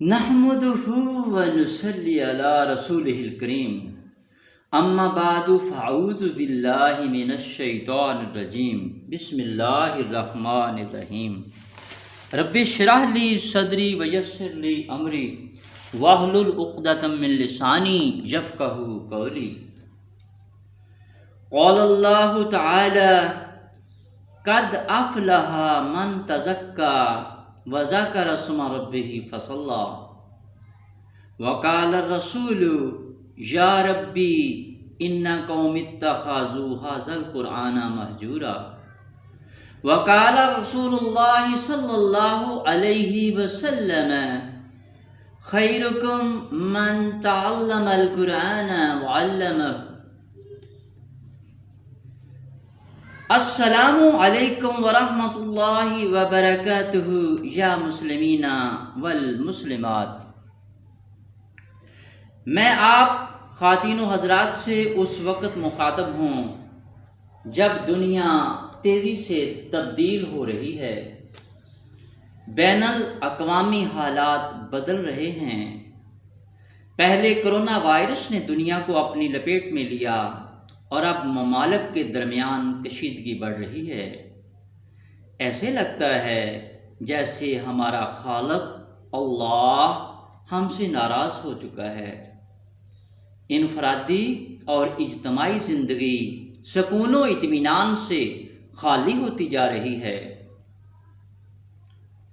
نحمده ونصلي على رسوله الكريم اما بعد فاعوذ بالله من الشيطان الرجيم بسم الله الرحمن الرحيم رب اشرح لي صدري ويسر لي امري واحلل عقدة من لساني يفقهوا قولي قال الله تعالى قد افلح من تزكى وذكر اسم ربه فصلى وقال الرسول یا ربی ان قوم اتخذوا هذا القرآن مہجورا وقال رسول اللہ صلی اللہ علیہ وسلم خیرکم من تعلم القرآن وعلمہ۔ السلام علیکم ورحمۃ اللہ وبرکاتہ یا مسلمین والمسلمات۔ میں آپ خواتین و حضرات سے اس وقت مخاطب ہوں جب دنیا تیزی سے تبدیل ہو رہی ہے، بین الاقوامی حالات بدل رہے ہیں۔ پہلے کرونا وائرس نے دنیا کو اپنی لپیٹ میں لیا اور اب ممالک کے درمیان کشیدگی بڑھ رہی ہے۔ ایسے لگتا ہے جیسے ہمارا خالق اللہ ہم سے ناراض ہو چکا ہے۔ انفرادی اور اجتماعی زندگی سکون و اطمینان سے خالی ہوتی جا رہی ہے،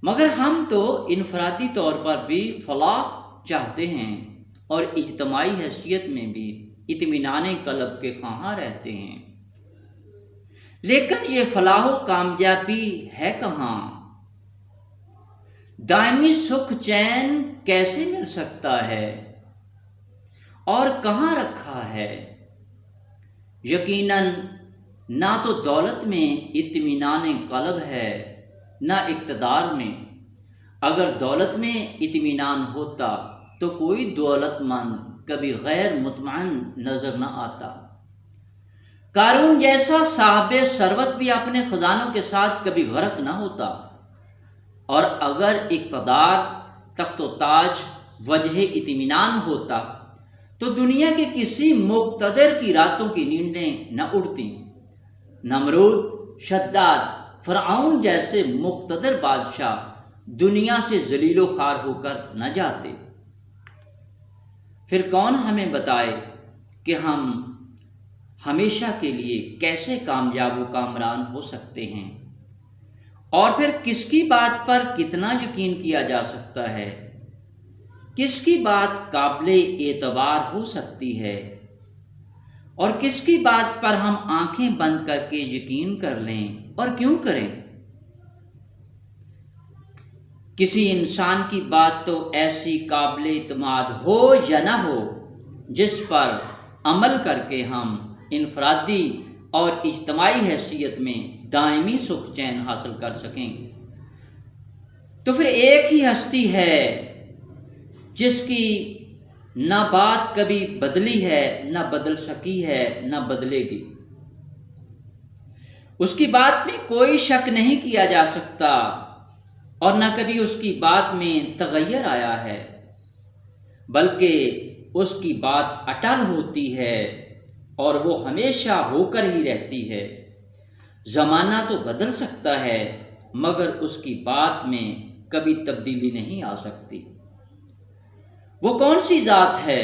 مگر ہم تو انفرادی طور پر بھی فلاح چاہتے ہیں اور اجتماعی حیثیت میں بھی اطمینان قلب کے خواہاں رہتے ہیں۔ لیکن یہ فلاح و کامیابی ہے کہاں؟ دائمی سکھ چین کیسے مل سکتا ہے اور کہاں رکھا ہے؟ یقیناً نہ تو دولت میں اطمینان قلب ہے، نہ اقتدار میں۔ اگر دولت میں اطمینان ہوتا تو کوئی دولت مند کبھی غیر مطمئن نظر نہ آتا۔ قارون جیسا صاحب ثروت بھی اپنے خزانوں کے ساتھ کبھی غرق نہ ہوتا۔ اور اگر اقتدار، تخت و تاج وجہ اطمینان ہوتا تو دنیا کے کسی مقتدر کی راتوں کی نیندیں نہ اڑتی۔ نمرود، شداد، فرعون جیسے مقتدر بادشاہ دنیا سے ذلیل و خوار ہو کر نہ جاتے۔ پھر کون ہمیں بتائے کہ ہم ہمیشہ کے لیے کیسے کامیاب و کامران ہو سکتے ہیں؟ اور پھر کس کی بات پر کتنا یقین کیا جا سکتا ہے؟ کس کی بات قابل اعتبار ہو سکتی ہے اور کس کی بات پر ہم آنکھیں بند کر کے یقین کر لیں، اور کیوں کریں؟ کسی انسان کی بات تو ایسی قابل اعتماد ہو یا نہ ہو جس پر عمل کر کے ہم انفرادی اور اجتماعی حیثیت میں دائمی سکھ چین حاصل کر سکیں۔ تو پھر ایک ہی ہستی ہے جس کی نہ بات کبھی بدلی ہے، نہ بدل سکی ہے، نہ بدلے گی۔ اس کی بات میں کوئی شک نہیں کیا جا سکتا اور نہ کبھی اس کی بات میں تغیر آیا ہے، بلکہ اس کی بات اٹل ہوتی ہے اور وہ ہمیشہ ہو کر ہی رہتی ہے۔ زمانہ تو بدل سکتا ہے مگر اس کی بات میں کبھی تبدیلی نہیں آ سکتی۔ وہ کون سی ذات ہے؟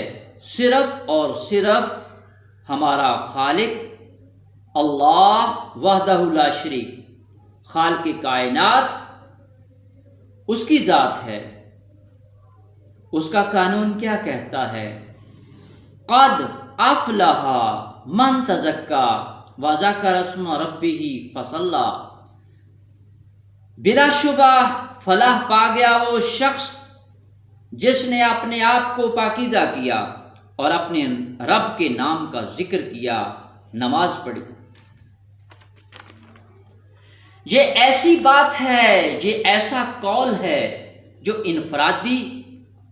صرف اور صرف ہمارا خالق اللہ وحدہ لا شریک، خالق کائنات، اس کی ذات ہے۔ اس کا قانون کیا کہتا ہے؟ قد افلح من تزکا وذکر اسم ربہ فصلی۔ بلا شبہ فلاح پا گیا وہ شخص جس نے اپنے آپ کو پاکیزہ کیا اور اپنے رب کے نام کا ذکر کیا، نماز پڑھی۔ یہ ایسی بات ہے، یہ ایسا قول ہے جو انفرادی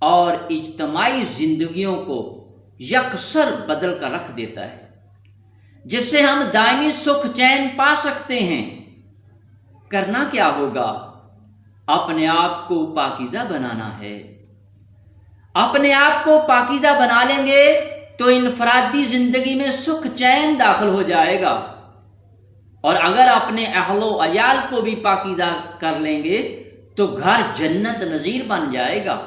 اور اجتماعی زندگیوں کو یکسر بدل کر رکھ دیتا ہے، جس سے ہم دائمی سکھ چین پا سکتے ہیں۔ کرنا کیا ہوگا؟ اپنے آپ کو پاکیزہ بنانا ہے، اپنے آپ کو پاکیزہ بنا لیں گے تو انفرادی زندگی میں سکھ چین داخل ہو جائے گا، اور اگر اپنے اہل و عیال کو بھی پاکیزہ کر لیں گے تو گھر جنت نظیر بن جائے گا۔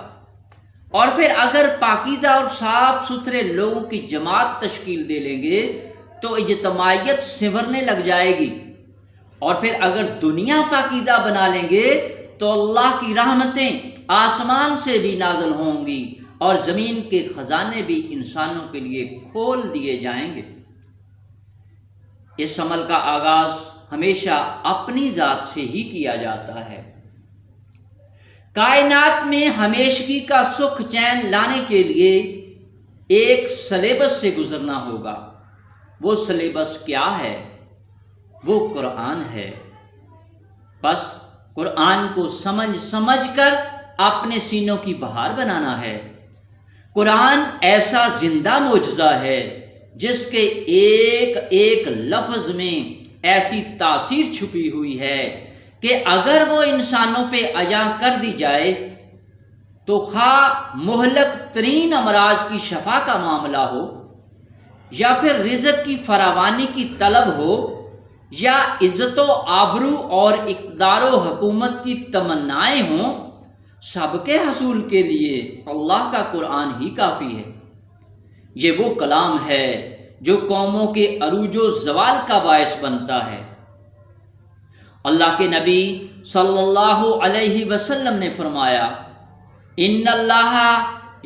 اور پھر اگر پاکیزہ اور صاف ستھرے لوگوں کی جماعت تشکیل دے لیں گے تو اجتماعیت سنورنے لگ جائے گی، اور پھر اگر دنیا پاکیزہ بنا لیں گے تو اللہ کی رحمتیں آسمان سے بھی نازل ہوں گی اور زمین کے خزانے بھی انسانوں کے لیے کھول دیے جائیں گے۔ اس عمل کا آغاز ہمیشہ اپنی ذات سے ہی کیا جاتا ہے۔ کائنات میں ہمیشگی کا سکھ چین لانے کے لیے ایک سلیبس سے گزرنا ہوگا۔ وہ سلیبس کیا ہے؟ وہ قرآن ہے۔ بس قرآن کو سمجھ کر اپنے سینوں کی بہار بنانا ہے۔ قرآن ایسا زندہ معجزہ ہے جس کے ایک ایک لفظ میں ایسی تاثیر چھپی ہوئی ہے کہ اگر وہ انسانوں پہ عیاں کر دی جائے تو خواہ مہلک ترین امراض کی شفا کا معاملہ ہو، یا پھر رزق کی فراوانی کی طلب ہو، یا عزت و آبرو اور اقتدار و حکومت کی تمنائیں ہوں، سب کے حصول کے لیے اللہ کا قرآن ہی کافی ہے۔ یہ وہ کلام ہے جو قوموں کے عروج و زوال کا باعث بنتا ہے۔ اللہ کے نبی صلی اللہ علیہ وسلم نے فرمایا، ان اللہ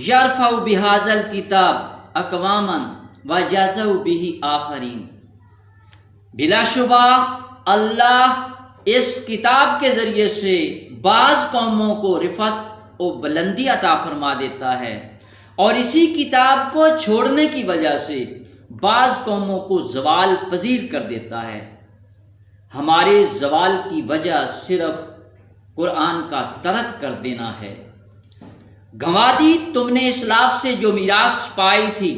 یرفع بہذا الکتاب اقواما ویضع بہ آخرین۔ بلا شبہ اللہ اس کتاب کے ذریعے سے بعض قوموں کو رفعت و بلندی عطا فرما دیتا ہے، اور اسی کتاب کو چھوڑنے کی وجہ سے بعض قوموں کو زوال پذیر کر دیتا ہے۔ ہمارے زوال کی وجہ صرف قرآن کا ترک کر دینا ہے۔ گنوا دی تم نے اسلاف سے جو میراث پائی تھی،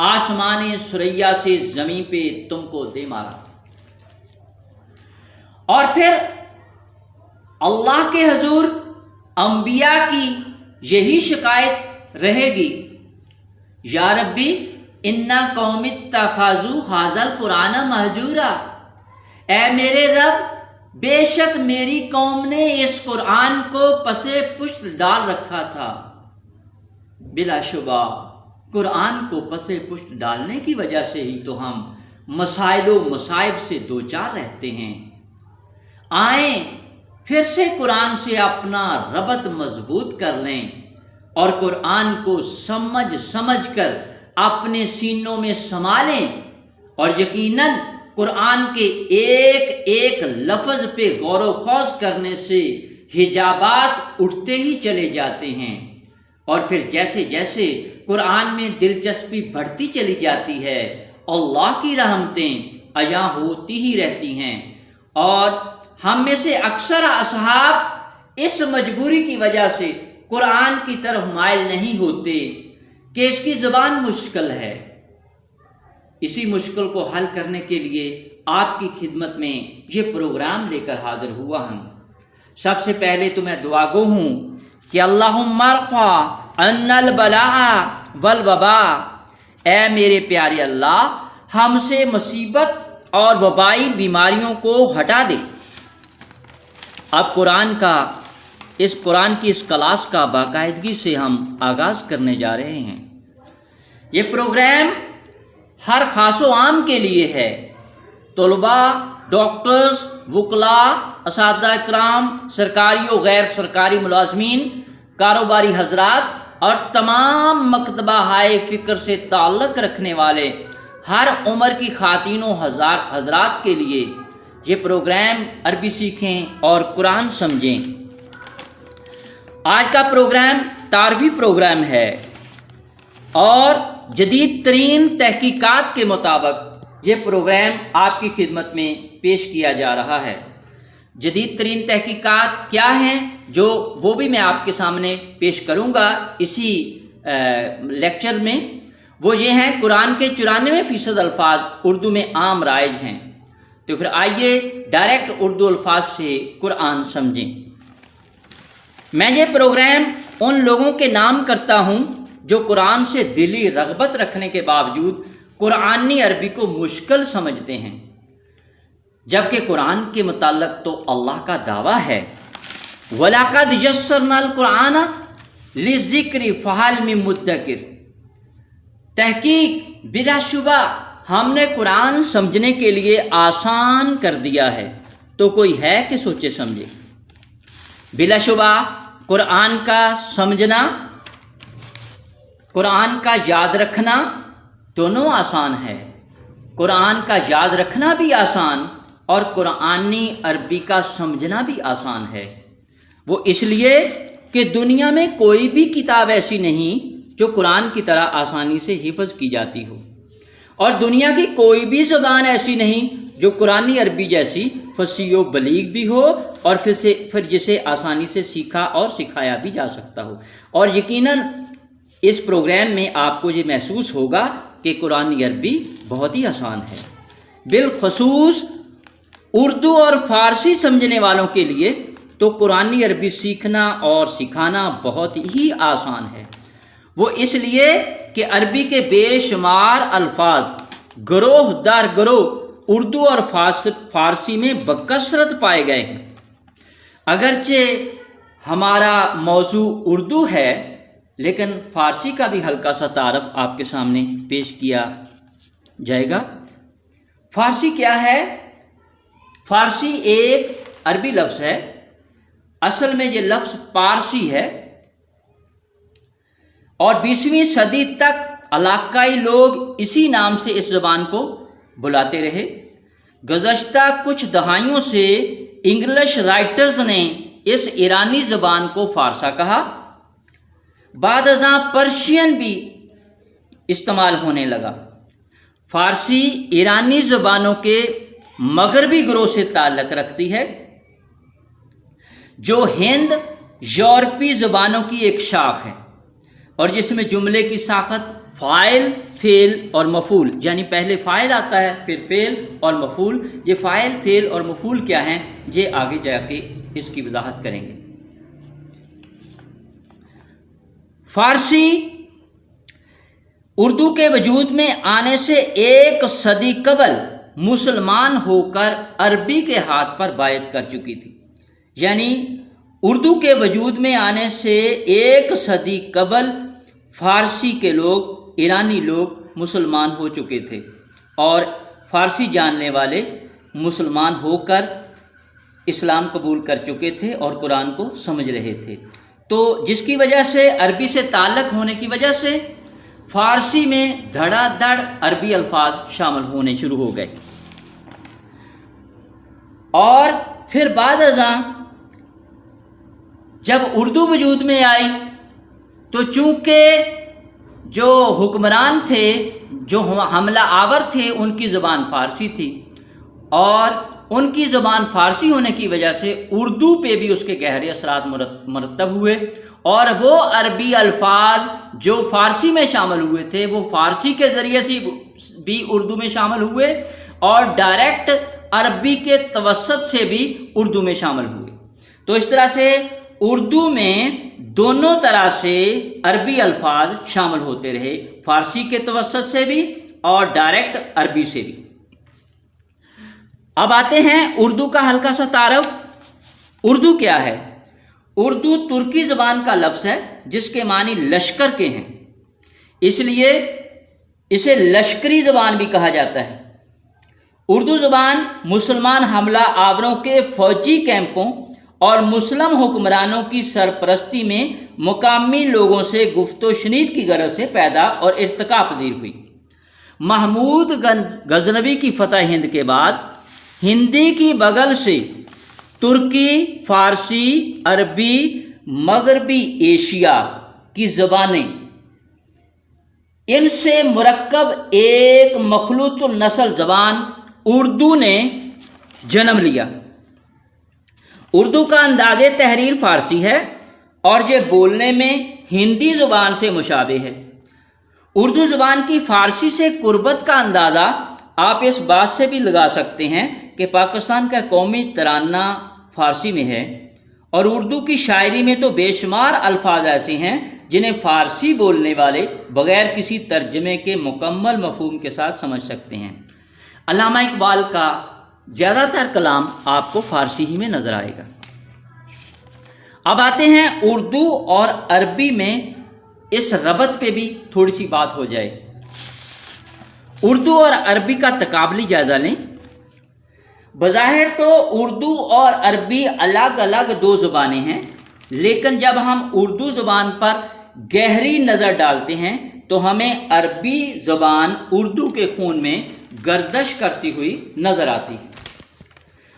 آسمان ثریا سے زمین پہ تم کو دے مارا۔ اور پھر اللہ کے حضور انبیاء کی یہی شکایت رہے گی، یا ربی انا قوم اتخذوا ھذا القرآن مہجورا۔ اے میرے رب، بے شک میری قوم نے اس قرآن کو پس پشت ڈال رکھا تھا۔ بلا شبہ قرآن کو پس پشت ڈالنے کی وجہ سے ہی تو ہم مسائل و مصائب سے دوچار رہتے ہیں۔ آئیں پھر سے قرآن سے اپنا ربط مضبوط کر لیں اور قرآن کو سمجھ کر اپنے سینوں میں سما لیں، اور یقیناً قرآن کے ایک ایک لفظ پہ غور و خوض کرنے سے حجابات اٹھتے ہی چلے جاتے ہیں، اور پھر جیسے جیسے قرآن میں دلچسپی بڑھتی چلی جاتی ہے اللہ کی رحمتیں عیاں ہوتی ہی رہتی ہیں۔ اور ہم میں سے اکثر اصحاب اس مجبوری کی وجہ سے قرآن کی طرف مائل نہیں ہوتے کہ اس کی زبان مشکل ہے۔ اسی مشکل کو حل کرنے کے لیے آپ کی خدمت میں یہ پروگرام لے کر حاضر ہوا ہوں۔ سب سے پہلے تو میں دعا گو ہوں کہ اللہم ارفع عنا البلاء والوباء، اے میرے پیارے اللہ ہم سے مصیبت اور وبائی بیماریوں کو ہٹا دے۔ اب قرآن کی اس کلاس کا باقاعدگی سے ہم آغاز کرنے جا رہے ہیں۔ یہ پروگرام ہر خاص و عام کے لیے ہے، طلباء، ڈاکٹرز، وکلاء، اساتذہ اکرام، سرکاری و غیر سرکاری ملازمین، کاروباری حضرات اور تمام مکتبہ ہائے فکر سے تعلق رکھنے والے ہر عمر کی خواتین و حضرات کے لیے یہ پروگرام عربی سیکھیں اور قرآن سمجھیں۔ آج کا پروگرام تعارفی پروگرام ہے اور جدید ترین تحقیقات کے مطابق یہ پروگرام آپ کی خدمت میں پیش کیا جا رہا ہے۔ جدید ترین تحقیقات کیا ہیں جو وہ بھی میں آپ کے سامنے پیش کروں گا اسی لیکچر میں، وہ یہ ہیں قرآن کے 94% الفاظ اردو میں عام رائج ہیں۔ تو پھر آئیے ڈائریکٹ اردو الفاظ سے قرآن سمجھیں۔ میں یہ پروگرام ان لوگوں کے نام کرتا ہوں جو قرآن سے دلی رغبت رکھنے کے باوجود قرآنی عربی کو مشکل سمجھتے ہیں، جبکہ قرآن کے متعلق تو اللہ کا دعویٰ ہے وَلَقَدْ يَسَّرْنَا الْقُرْآنَ لِلذِّكْرِ فَهَلْ مِن مُدَّكِرٍ، تحقیق بلا شبہ ہم نے قرآن سمجھنے کے لیے آسان کر دیا ہے، تو کوئی ہے کہ سوچے سمجھے۔ بلا شبہ قرآن کا سمجھنا، قرآن کا یاد رکھنا دونوں آسان ہے۔ قرآن کا یاد رکھنا بھی آسان اور قرآنی عربی کا سمجھنا بھی آسان ہے۔ وہ اس لیے کہ دنیا میں کوئی بھی کتاب ایسی نہیں جو قرآن کی طرح آسانی سے حفظ کی جاتی ہو، اور دنیا کی کوئی بھی زبان ایسی نہیں جو قرآنی عربی جیسی فصیح و بلیغ بھی ہو اور پھر جسے آسانی سے سیکھا اور سکھایا بھی جا سکتا ہو۔ اور یقیناً اس پروگرام میں آپ کو یہ محسوس ہوگا کہ قرآنی عربی بہت ہی آسان ہے، بالخصوص اردو اور فارسی سمجھنے والوں کے لیے تو قرآنی عربی سیکھنا اور سکھانا بہت ہی آسان ہے۔ وہ اس لیے کہ عربی کے بے شمار الفاظ گروہ در گروہ اردو اور فارسی میں بکثرت پائے گئے ہیں۔ اگرچہ ہمارا موضوع اردو ہے، لیکن فارسی کا بھی ہلکا سا تعارف آپ کے سامنے پیش کیا جائے گا۔ فارسی کیا ہے؟ فارسی ایک عربی لفظ ہے، اصل میں یہ لفظ پارسی ہے، اور 20ویں صدی تک علاقائی لوگ اسی نام سے اس زبان کو بلاتے رہے۔ گزشتہ کچھ دہائیوں سے انگلش رائٹرز نے اس ایرانی زبان کو فارسا کہا، بعد ازاں پرشین بھی استعمال ہونے لگا۔ فارسی ایرانی زبانوں کے مغربی گروہ سے تعلق رکھتی ہے، جو ہند یورپی زبانوں کی ایک شاخ ہے، اور جس میں جملے کی ساخت فاعل، فعل اور مفعول، یعنی پہلے فاعل آتا ہے پھر فعل اور مفعول۔ یہ فاعل، فعل اور مفعول کیا ہیں یہ آگے جا کے اس کی وضاحت کریں گے۔ فارسی اردو کے وجود میں آنے سے 1 صدی قبل مسلمان ہو کر عربی کے ہاتھ پر بائعت کر چکی تھی، یعنی اردو کے وجود میں آنے سے 1 صدی قبل فارسی کے لوگ، ایرانی لوگ مسلمان ہو چکے تھے، اور فارسی جاننے والے مسلمان ہو کر اسلام قبول کر چکے تھے اور قرآن کو سمجھ رہے تھے، تو جس کی وجہ سے عربی سے تعلق ہونے کی وجہ سے فارسی میں دھڑا دھڑ عربی الفاظ شامل ہونے شروع ہو گئے، اور پھر بعد ازاں جب اردو وجود میں آئی تو چونکہ جو حکمران تھے، جو حملہ آور تھے، ان کی زبان فارسی تھی، اور ان کی زبان فارسی ہونے کی وجہ سے اردو پہ بھی اس کے گہرے اثرات مرتب ہوئے، اور وہ عربی الفاظ جو فارسی میں شامل ہوئے تھے وہ فارسی کے ذریعے سے بھی اردو میں شامل ہوئے، اور ڈائریکٹ عربی کے توسط سے بھی اردو میں شامل ہوئے۔ تو اس طرح سے اردو میں دونوں طرح سے عربی الفاظ شامل ہوتے رہے، فارسی کے توسط سے بھی اور ڈائریکٹ عربی سے بھی۔ اب آتے ہیں اردو کا ہلکا سا تعارف۔ اردو کیا ہے؟ اردو ترکی زبان کا لفظ ہے جس کے معنی لشکر کے ہیں، اس لیے اسے لشکری زبان بھی کہا جاتا ہے۔ اردو زبان مسلمان حملہ آوروں کے فوجی کیمپوں اور مسلم حکمرانوں کی سرپرستی میں مقامی لوگوں سے گفت و شنید کی غرض سے پیدا اور ارتقاء پذیر ہوئی۔ محمود غزنوی کی فتح ہند کے بعد ہندی کی بغل سے ترکی، فارسی، عربی، مغربی ایشیا کی زبانیں، ان سے مرکب ایک مخلوط النسل زبان اردو نے جنم لیا۔ اردو کا انداز تحریر فارسی ہے اور یہ بولنے میں ہندی زبان سے مشابہ ہے۔ اردو زبان کی فارسی سے قربت کا اندازہ آپ اس بات سے بھی لگا سکتے ہیں کہ پاکستان کا قومی ترانہ فارسی میں ہے، اور اردو کی شاعری میں تو بے شمار الفاظ ایسے ہیں جنہیں فارسی بولنے والے بغیر کسی ترجمے کے مکمل مفہوم کے ساتھ سمجھ سکتے ہیں۔ علامہ اقبال کا زیادہ تر کلام آپ کو فارسی ہی میں نظر آئے گا۔ اب آتے ہیں اردو اور عربی میں اس ربط پہ بھی تھوڑی سی بات ہو جائے۔ اردو اور عربی کا تقابلی جائزہ لیں۔ بظاہر تو اردو اور عربی الگ الگ دو زبانیں ہیں، لیکن جب ہم اردو زبان پر گہری نظر ڈالتے ہیں تو ہمیں عربی زبان اردو کے خون میں گردش کرتی ہوئی نظر آتی ہے۔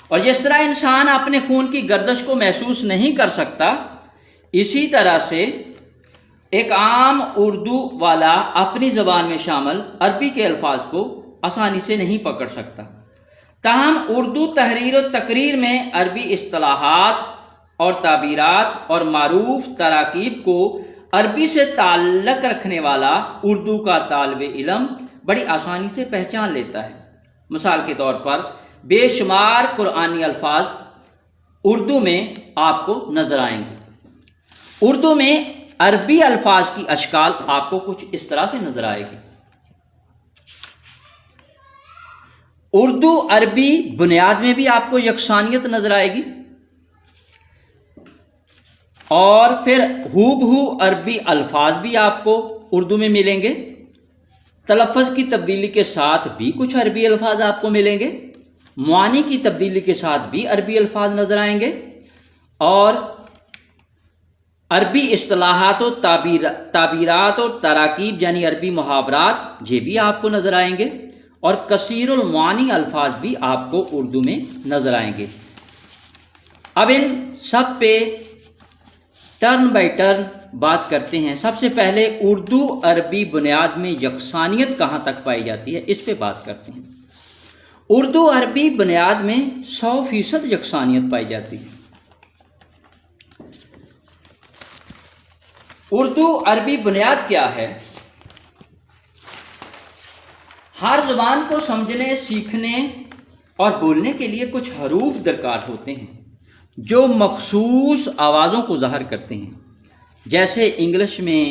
اور جس طرح انسان اپنے خون کی گردش کو محسوس نہیں کر سکتا، اسی طرح سے ایک عام اردو والا اپنی زبان میں شامل عربی کے الفاظ کو آسانی سے نہیں پکڑ سکتا۔ تاہم اردو تحریر و تقریر میں عربی اصطلاحات اور تعبیرات اور معروف تراکیب کو عربی سے تعلق رکھنے والا اردو کا طالب علم بڑی آسانی سے پہچان لیتا ہے۔ مثال کے طور پر بے شمار قرآنی الفاظ اردو میں آپ کو نظر آئیں گے۔ اردو میں عربی الفاظ کی اشکال آپ کو کچھ اس طرح سے نظر آئے گی۔ اردو عربی بنیاد میں بھی آپ کو یکسانیت نظر آئے گی، اور پھر ہو بہو عربی الفاظ بھی آپ کو اردو میں ملیں گے۔ تلفظ کی تبدیلی کے ساتھ بھی کچھ عربی الفاظ آپ کو ملیں گے، معانی کی تبدیلی کے ساتھ بھی عربی الفاظ نظر آئیں گے، اور عربی اصطلاحات و تعبیرات اور تراکیب یعنی عربی محاورات یہ بھی آپ کو نظر آئیں گے، اور کثیر المعانی الفاظ بھی آپ کو اردو میں نظر آئیں گے۔ اب ان سب پہ ٹرن بائی ٹرن بات کرتے ہیں۔ سب سے پہلے اردو عربی بنیاد میں یکسانیت کہاں تک پائی جاتی ہے، اس پہ بات کرتے ہیں۔ اردو عربی بنیاد میں 100% یکسانیت پائی جاتی ہے۔ اردو عربی بنیاد کیا ہے؟ ہر زبان کو سمجھنے، سیکھنے اور بولنے کے لیے کچھ حروف درکار ہوتے ہیں جو مخصوص آوازوں کو ظاہر کرتے ہیں۔ جیسے انگلش میں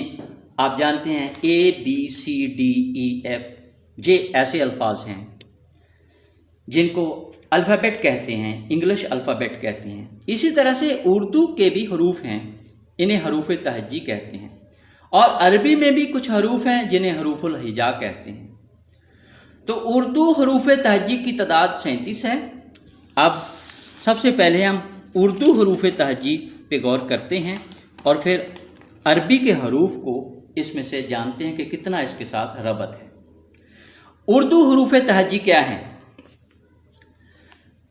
آپ جانتے ہیں ABCDEF، یہ ایسے الفاظ ہیں جن کو الفابیٹ کہتے ہیں، انگلش الفابیٹ کہتے ہیں۔ اسی طرح سے اردو کے بھی حروف ہیں، انہیں حروف تہجی کہتے ہیں، اور عربی میں بھی کچھ حروف ہیں جنہیں حروف الہجا کہتے ہیں۔ تو اردو حروف تہجی کی تعداد 37 ہے۔ اب سب سے پہلے ہم اردو حروف تہجی پہ غور کرتے ہیں اور پھر عربی کے حروف کو اس میں سے جانتے ہیں کہ کتنا اس کے ساتھ ربط ہے۔ اردو حروف تہجی کیا ہیں؟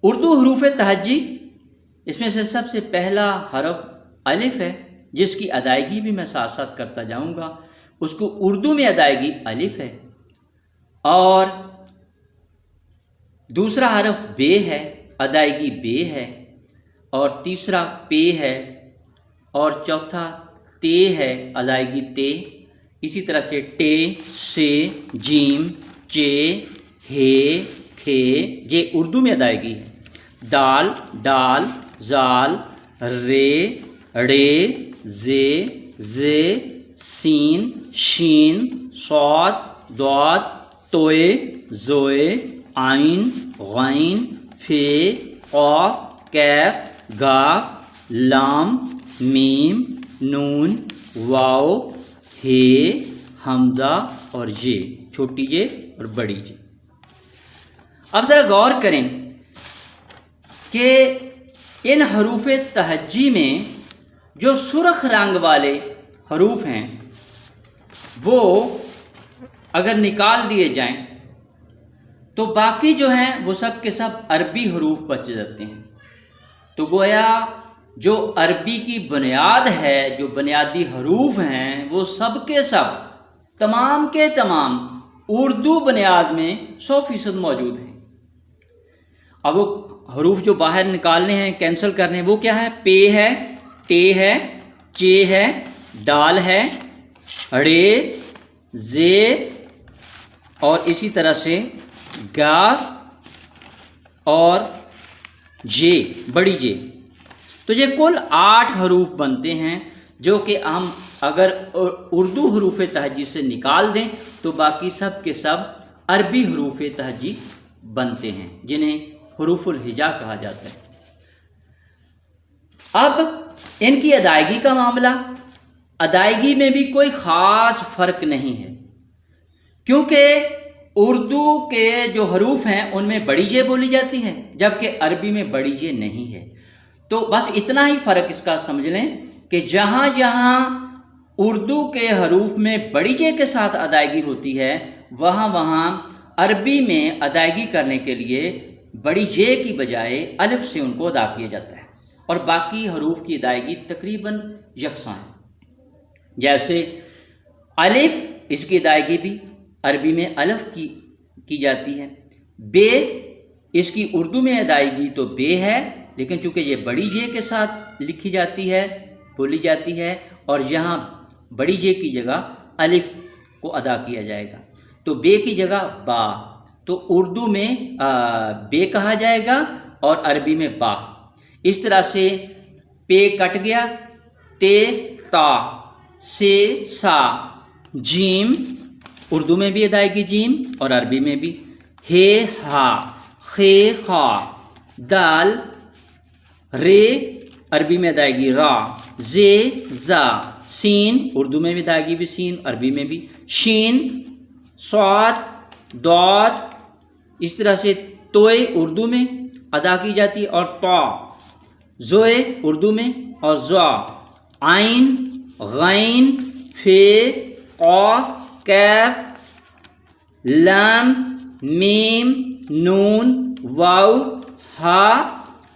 اردو حروف تہجی، اس میں سے سب سے پہلا حرف الف ہے، جس کی ادائیگی بھی میں ساتھ ساتھ کرتا جاؤں گا۔ اس کو اردو میں ادائیگی الف ہے، اور دوسرا حرف بے ہے، ادائیگی بے ہے، اور تیسرا پے ہے، اور چوتھا تے ہے، ادائیگی تے۔ اسی طرح سے ٹے، سے، جیم، چے، ہے، کھے، یہ اردو میں ادائیگی ہے۔ دال، ڈال، زال، رے، ڑے، زے، زے، سین، شین، صاد، ضاد، توئے، زوئے، عین، غین، فے، قاف، کیف، گاف، لام، میم، نون، واو، ہے، حمزہ اور یہ، چھوٹی یہ اور بڑی یہ۔ اب ذرا غور کریں کہ ان حروف تہجی میں جو سرخ رنگ والے حروف ہیں وہ اگر نکال دیے جائیں تو باقی جو ہیں وہ سب کے سب عربی حروف بچ جاتے ہیں۔ تو گویا جو عربی کی بنیاد ہے، جو بنیادی حروف ہیں، وہ سب کے سب تمام کے تمام اردو بنیاد میں 100% موجود ہیں۔ اب وہ حروف جو باہر نکالنے ہیں، کینسل کرنے ہیں، وہ کیا ہے؟ پے ہے، ٹے ہے، چے ہے، ڈال ہے، ڑے، زے، اور اسی طرح سے گا اور جے، بڑی جے۔ تو یہ کل 8 حروف بنتے ہیں جو کہ ہم اگر اردو حروف تہجی سے نکال دیں تو باقی سب کے سب عربی حروف تہجی بنتے ہیں جنہیں حروف الہجا کہا جاتا ہے۔ اب ان کی ادائیگی کا معاملہ، ادائیگی میں بھی کوئی خاص فرق نہیں ہے، کیونکہ اردو کے جو حروف ہیں ان میں بڑی جے بولی جاتی ہے جبکہ عربی میں بڑی جے نہیں ہے۔ تو بس اتنا ہی فرق اس کا سمجھ لیں کہ جہاں جہاں اردو کے حروف میں بڑی جے کے ساتھ ادائیگی ہوتی ہے وہاں وہاں عربی میں ادائیگی کرنے کے لیے بڑی جے کی بجائے الف سے ان کو ادا کیا جاتا ہے، اور باقی حروف کی ادائیگی تقریباً یکساں ہے۔ جیسے الف، اس کی ادائیگی بھی عربی میں الف کی جاتی ہے۔ بے، اس کی اردو میں ادائیگی تو بے ہے، لیکن چونکہ یہ بڑی جے کے ساتھ لکھی جاتی ہے، بولی جاتی ہے، اور یہاں بڑی جے کی جگہ الف کو ادا کیا جائے گا، تو بے کی جگہ با، تو اردو میں بے کہا جائے گا اور عربی میں با۔ اس طرح سے پے کٹ گیا، تے تا، سے سا، جیم، اردو میں بھی ادائیگی جیم اور عربی میں بھی، ہے ہا، خے خا، دال، رے، عربی میں ادائیگی را، زے زا، سین، اردو میں بھی ادائیگی بھی سین، عربی میں بھی، شین، صاد، داد، اس طرح سے توئے اردو میں ادا کی جاتی ہے اور طا، زوئے اردو میں اور زا، عین، غین، فے، قاف، کیف، لام، میم، نون، واو، ہا،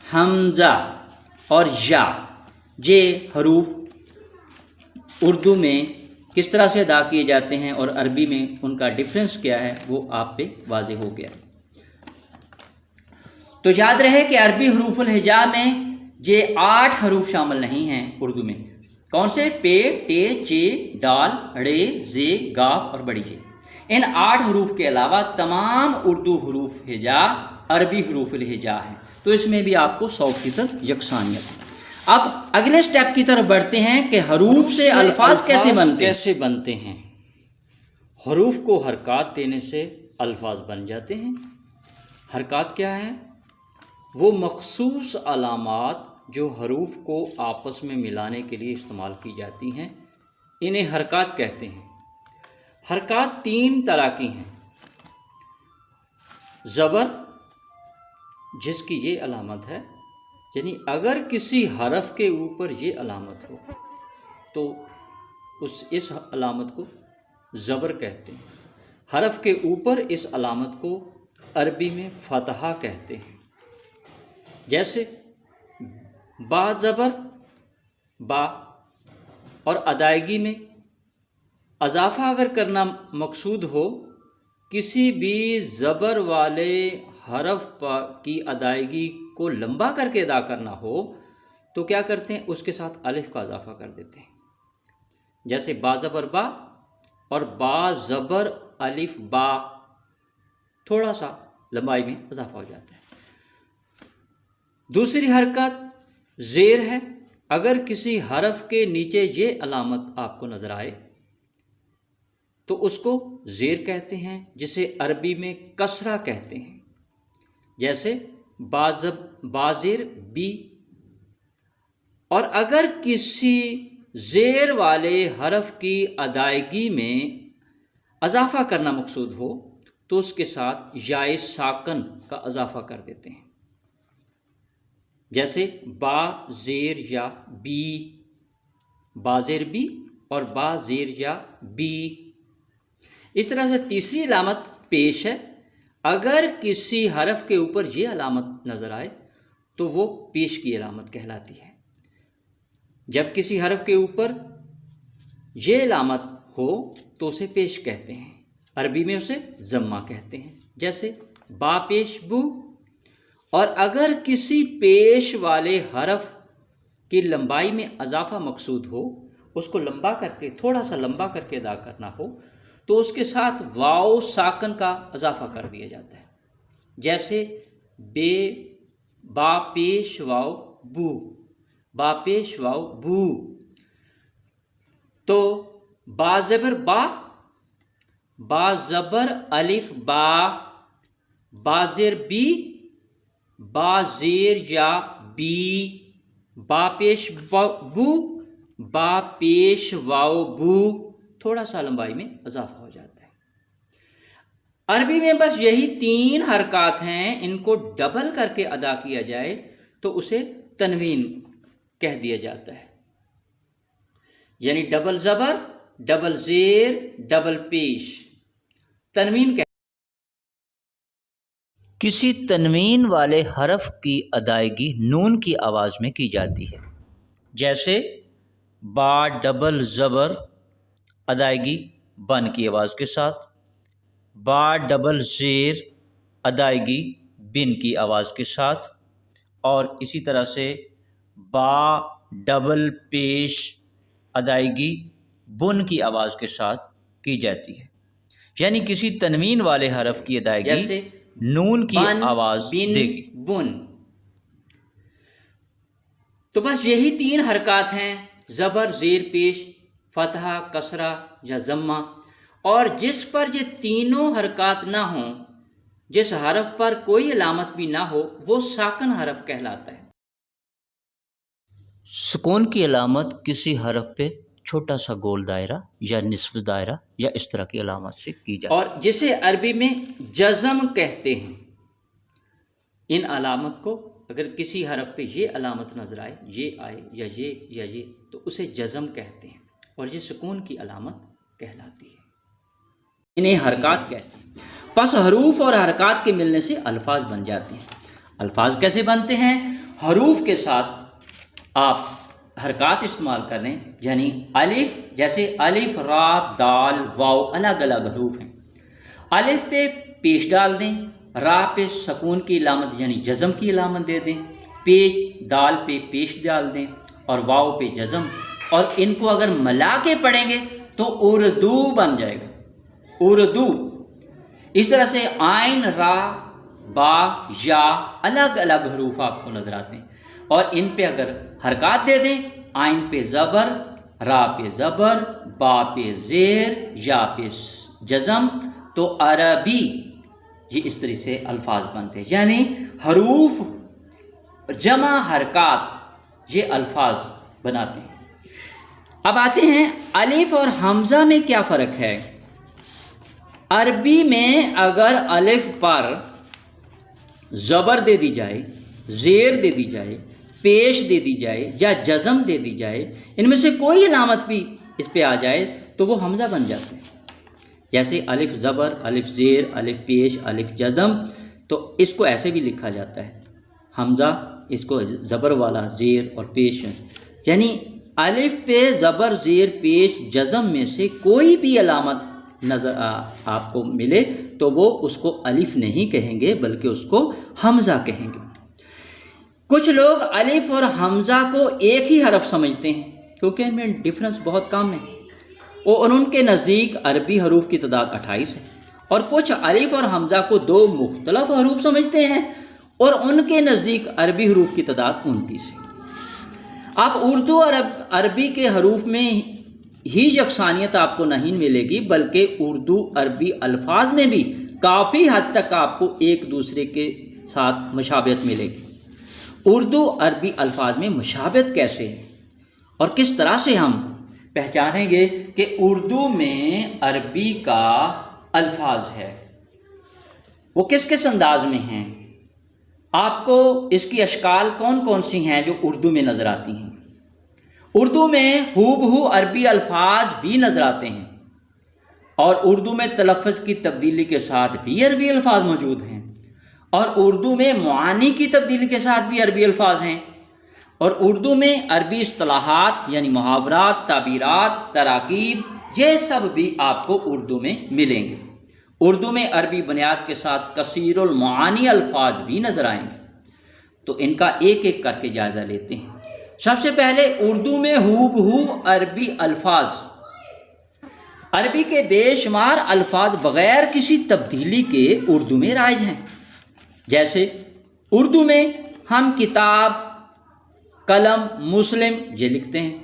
حمزہ اور یا۔ یہ حروف اردو میں کس طرح سے ادا کیے جاتے ہیں اور عربی میں ان کا ڈفرینس کیا ہے وہ آپ پہ واضح ہو گیا۔ تو یاد رہے کہ عربی حروف الہجا میں یہ 8 حروف شامل نہیں ہیں اردو میں۔ کون سے؟ پے، ٹے، چے، ڈال، ڑے، زے، گاف اور بڑی جے۔ ان 8 حروف کے علاوہ تمام اردو حروف ہجا عربی حروف الہجا ہیں، تو اس میں بھی آپ کو 100% یکسانیت ہے۔ اب اگلے سٹیپ کی طرف بڑھتے ہیں کہ حروف سے الفاظ کیسے بنتے ہیں۔ حروف کو حرکات دینے سے الفاظ بن جاتے ہیں۔ حرکات کیا ہے؟ وہ مخصوص علامات جو حروف کو آپس میں ملانے کے لیے استعمال کی جاتی ہیں، انہیں حرکات کہتے ہیں۔ حرکات 3 طرح کی ہیں۔ زبر، جس کی یہ علامت ہے، یعنی اگر کسی حرف کے اوپر یہ علامت ہو تو اس علامت کو زبر کہتے ہیں۔ حرف کے اوپر اس علامت کو عربی میں فتحہ کہتے ہیں۔ جیسے با زبر با، اور ادائیگی میں اضافہ اگر کرنا مقصود ہو، کسی بھی زبر والے حرف کی ادائیگی کو لمبا کر کے ادا کرنا ہو تو کیا کرتے ہیں؟ اس کے ساتھ الف کا اضافہ کر دیتے ہیں۔ جیسے با زبر با اور با زبر الف با، تھوڑا سا لمبائی میں اضافہ ہو جاتا ہے۔ دوسری حرکت زیر ہے۔ اگر کسی حرف کے نیچے یہ علامت آپ کو نظر آئے تو اس کو زیر کہتے ہیں، جسے عربی میں کسرہ کہتے ہیں۔ جیسے بازر بی۔ اور اگر کسی زیر والے حرف کی ادائیگی میں اضافہ کرنا مقصود ہو تو اس کے ساتھ یائے ساکن کا اضافہ کر دیتے ہیں۔ جیسے با زیر یا بی، بازر بی اور با زیر یا بی۔ اس طرح سے تیسری علامت پیش ہے۔ اگر کسی حرف کے اوپر یہ علامت نظر آئے تو وہ پیش کی علامت کہلاتی ہے۔ جب کسی حرف کے اوپر یہ علامت ہو تو اسے پیش کہتے ہیں، عربی میں اسے ضمہ کہتے ہیں۔ جیسے با پیش بو۔ اور اگر کسی پیش والے حرف کی لمبائی میں اضافہ مقصود ہو، اس کو لمبا کر کے، تھوڑا سا لمبا کر کے ادا کرنا ہو تو اس کے ساتھ واو ساکن کا اضافہ کر دیا جاتا ہے۔ جیسے با پیش واو بو، با پیش واو بو. تو با زبر با زبر الف با زیر بی، با زیر یا بی، با پیش بو، با پیش واو بو. تھوڑا سا لمبائی میں اضافہ ہو جاتا ہے. عربی میں بس یہی 3 حرکات ہیں، ان کو ڈبل کر کے ادا کیا جائے تو اسے تنوین کہہ دیا جاتا ہے. یعنی ڈبل زبر، ڈبل زیر، ڈبل پیش، تنوین کہہ. کسی تنوین والے حرف کی ادائیگی نون کی آواز میں کی جاتی ہے، جیسے با ڈبل زبر ادائیگی بن کی آواز کے ساتھ، با ڈبل زیر ادائیگی بن کی آواز کے ساتھ، اور اسی طرح سے با ڈبل پیش ادائیگی بن کی آواز کے ساتھ کی جاتی ہے. یعنی کسی تنوین والے حرف کی ادائیگی جیسے نون کی آواز دے گی. بن. تو بس یہی 3 حرکات ہیں، زبر، زیر پیش، فتحہ، کسرہ یا ضمہ. اور جس پر یہ تینوں حرکات نہ ہوں، جس حرف پر کوئی علامت بھی نہ ہو، وہ ساکن حرف کہلاتا ہے. سکون کی علامت کسی حرف پہ چھوٹا سا گول دائرہ یا نصف دائرہ یا اس طرح کی علامت سے کی جاتی ہے، اور جسے عربی میں جزم کہتے ہیں. ان علامت کو اگر کسی حرف پہ یہ علامت نظر آئے، یہ آئے یا یہ تو اسے جزم کہتے ہیں، اور یہ سکون کی علامت کہلاتی ہے. انہیں حرکات کہتے ہیں. پس حروف اور حرکات کے ملنے سے الفاظ بن جاتے ہیں. الفاظ کیسے بنتے ہیں؟ حروف کے ساتھ آپ حرکات استعمال کر رہے ہیں. یعنی الف، جیسے الف، را، دال، واو الگ الگ حروف ہیں. الف پہ پیش ڈال دیں، را پہ سکون کی علامت یعنی جزم کی علامت دے دیں، پیش دال پہ پیش ڈال دیں، اور واو پہ جزم. اور ان کو اگر ملا کے پڑھیں گے تو اردو بن جائے گا، اردو. اس طرح سے عین، را، با، یا الگ الگ حروف آپ کو نظر آتے ہیں، اور ان پہ اگر حرکات دے دیں، عین پہ زبر، را پہ زبر، با پہ زیر، یا پہ جزم، تو عربی. یہ اس طرح سے الفاظ بنتے ہیں. یعنی حروف جمع حرکات یہ الفاظ بناتے ہیں. اب آتے ہیں الف اور حمزہ میں کیا فرق ہے. عربی میں اگر الف پر زبر دے دی جائے، زیر دے دی جائے، پیش دے دی جائے یا جزم دے دی جائے، ان میں سے کوئی علامت بھی اس پہ آ جائے تو وہ حمزہ بن جاتے ہیں. جیسے الف زبر، الف زیر، الف پیش، الف جزم، تو اس کو ایسے بھی لکھا جاتا ہے حمزہ، اس کو زبر والا، زیر اور پیش. یعنی الف پہ زبر، زیر، پیش، جزم میں سے کوئی بھی علامت نظر آپ کو ملے تو وہ اس کو الف نہیں کہیں گے بلکہ اس کو حمزہ کہیں گے. کچھ لوگ الف اور حمزہ کو ایک ہی حرف سمجھتے ہیں کیونکہ ان میں ڈفرنس بہت کم ہے، اور ان کے نزدیک عربی حروف کی تعداد 28 ہے. اور کچھ الف اور حمزہ کو 2 مختلف حروف سمجھتے ہیں اور ان کے نزدیک عربی حروف کی تعداد 29 ہے. اب اردو اور عربی کے حروف میں ہی یکسانیت آپ کو نہیں ملے گی، بلکہ اردو عربی الفاظ میں بھی کافی حد تک آپ کو ایک دوسرے کے ساتھ مشابہت ملے گی. اردو عربی الفاظ میں مشابہت کیسے ہے اور کس طرح سے ہم پہچانیں گے کہ اردو میں عربی کا الفاظ ہے، وہ کس کس انداز میں ہیں. آپ کو اس کی اشکال کون کون سی ہیں جو اردو میں نظر آتی ہیں. اردو میں ہو بہو عربی الفاظ بھی نظر آتے ہیں، اور اردو میں تلفظ کی تبدیلی کے ساتھ بھی عربی الفاظ موجود ہیں، اور اردو میں معانی کی تبدیلی کے ساتھ بھی عربی الفاظ ہیں، اور اردو میں عربی اصطلاحات یعنی محاورات، تعبیرات، تراکیب، یہ سب بھی آپ کو اردو میں ملیں گے. اردو میں عربی بنیاد کے ساتھ کثیر المعانی الفاظ بھی نظر آئیں گے. تو ان کا ایک ایک کر کے جائزہ لیتے ہیں. سب سے پہلے اردو میں ہو بہو عربی الفاظ. عربی کے بے شمار الفاظ بغیر کسی تبدیلی کے اردو میں رائج ہیں. جیسے اردو میں ہم کتاب، قلم مسلم یہ لکھتے ہیں،